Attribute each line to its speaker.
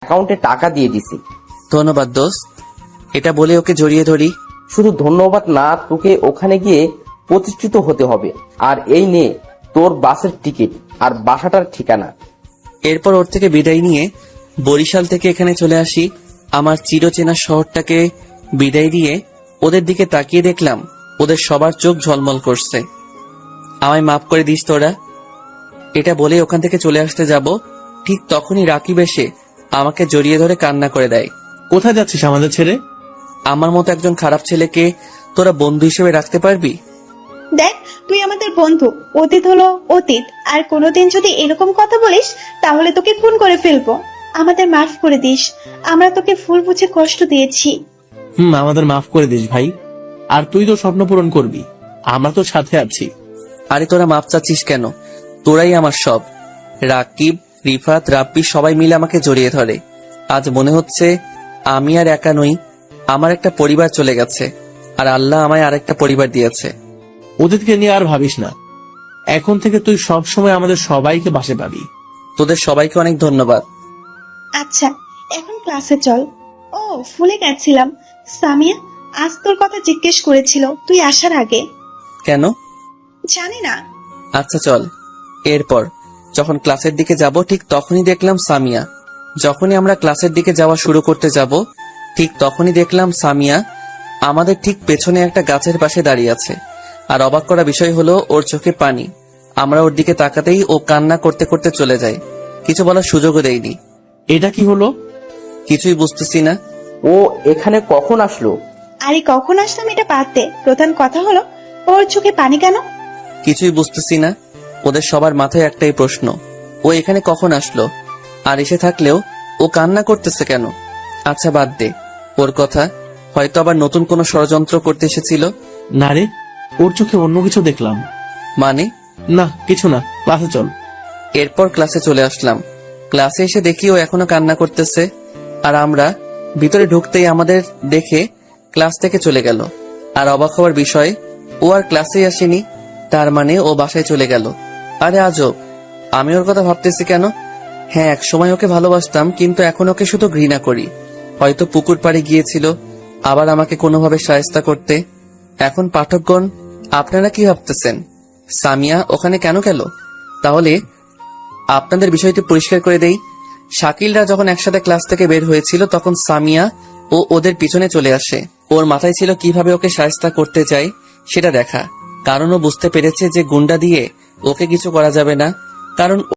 Speaker 1: অ্যাকাউন্টে টাকা দিয়ে দিছি।
Speaker 2: ধন্যবাদ দোস্ত। এটা বলে ওকে জড়িয়ে ধরি।
Speaker 1: শুধু ধন্যবাদ না, তোকে ওখানে গিয়ে প্রতিষ্ঠিত হতে হবে। আর এই নে তোর বাসের টিকিট আর বাসাটার ঠিকানা।
Speaker 2: এরপর ওর থেকে বিদায় নিয়ে বরিশাল থেকে এখানে চলে আসি। আমার চিরচেনা শহরটাকে বিদায় দিয়ে ওদের দিকে তাকিয়ে দেখলাম ওদের সবার চোখ ঝলমল করছে। আমায় মাফ করে দিস তোরা। এটা বলে ওখান থেকে চলে আসতে যাব, ঠিক তখনই রাকিব এসে আমাকে জড়িয়ে ধরে কান্না করে দেয়।
Speaker 3: কোথায় যাচ্ছিস আমাদের ছেড়ে?
Speaker 2: আমার মতো একজন খারাপ ছেলেকে তোরা বন্ধু হিসেবে রাখতে পারবি?
Speaker 4: দেখ, তুই আমাদের বন্ধু, অতীত হলো অতীত। আর কোনোদিন যদি এরকম কথা বলিস তাহলে তোকে খুন করে ফেলবো। আমাদের মাফ করে দিস, আমরা তোকে ফুল বুঝে কষ্ট দিয়েছি।
Speaker 3: আমাদের মাফ করে দিস ভাই। আর তুই তো স্বপ্ন পূরণ করবি, আমরা তো সাথে আছি।
Speaker 2: আরে তোরা মাপ চাচ্ছিস কেন? তোরাই আমার সব। রাকিব, রিফাত, রাব্বি সবাই মিলে আমাকে জড়িয়ে ধরে। আজ মনে হচ্ছে আমি আর একা নই, আমার একটা পরিবার চলে গেছে আর আল্লাহ আমায় আরেকটা পরিবার দিয়েছে।
Speaker 3: ওদেরকে নিয়ে আর ভাবিস না, এখন থেকে তুই সব সময় আমাদের সবাইকে বাসে পাবি।
Speaker 2: তোদের সবাইকে অনেক ধন্যবাদ।
Speaker 4: আচ্ছা, এখন ক্লাসে চল। ও, ভুলে গেছিলাম, সামিয়া আজ তোর কথা জিজ্ঞেস করেছিল তুই আসার আগে।
Speaker 2: কেন?
Speaker 4: জানি না।
Speaker 2: আচ্ছা চল। এরপর যখন ক্লাসের দিকে যাব ঠিক তখনই দেখলাম সামিয়া। যখনই আমরা ক্লাসের দিকে যাওয়া শুরু করতে যাব ঠিক তখনই দেখলাম সামিয়া আমাদের ঠিক পেছনে একটা গাছের পাশে দাঁড়িয়ে আছে। আর অবাক করা বিষয় হলো ওর চোখে পানি। আমরা ওর দিকে তাকাতেই ও কান্না করতে করতে চলে যায়। কিছু বলার সুযোগও দেয়নি।
Speaker 3: এটা কি হলো?
Speaker 2: কিছুই বুঝতেছি না।
Speaker 1: ও এখানে কখন আসলো?
Speaker 4: আরে কখন আসলাম এটা বাদ দে, প্রধান কথা হলো ওর চোখে পানি কেন?
Speaker 2: কিছুই বুঝতেছি না। ওদের সবার মাথায় একটাই প্রশ্ন, ও এখানে কখন আসলো? আর এসে থাকলেও ও কান্না করতেছে কেন? আচ্ছা বাদ দে ওর কথা, হয়তো আবার নতুন কোনো ষড়যন্ত্র করতে এসেছিল।
Speaker 3: না রে, ওর চোখে অন্য কিছু দেখলাম।
Speaker 2: মানে?
Speaker 3: না কিছু না, ক্লাসে চল।
Speaker 2: এরপর ক্লাসে চলে আসলাম। ক্লাসে এসে দেখি ও এখনো কান্না করতেছে। আর আমরা ভিতরে ঢুকতেই আমাদের দেখে ক্লাস থেকে চলে গেল। আর অবাক হওয়ার বিষয়, ও আর ক্লাসে আসেনি, তার মানে ও বাসায় চলে গেল। আরে আজব, আমি ওর কথা ভাবতেছি কেন? হ্যাঁ, এক সময় ওকে ভালোবাসতাম, কিন্তু এখন ওকে শুধু ঘৃণা করি। হয়তো পুকুর পাড়ে গিয়েছিল আবার আমাকে কোনোভাবে শায়েস্তা করতে। এখন পাঠকগণ, আপনারা কি ভাবতেছেন? সামিয়া ওখানে কেন গেল? তাহলে আপনাদের বিষয়টি পরিষ্কার করে দেই। শাকিলরা যখন একসাথে ক্লাস থেকে বের হয়েছিল তখন সামিয়া ও ওদের পিছনে চলে আসে। ওর মাথায় ছিল কিভাবে ওকে শায়েস্তা করতে চায় সেটা দেখা। কারণ ও বুঝতে পেরেছে যে গুন্ডা দিয়ে ওকে কিছু করা যাবে না, কারণ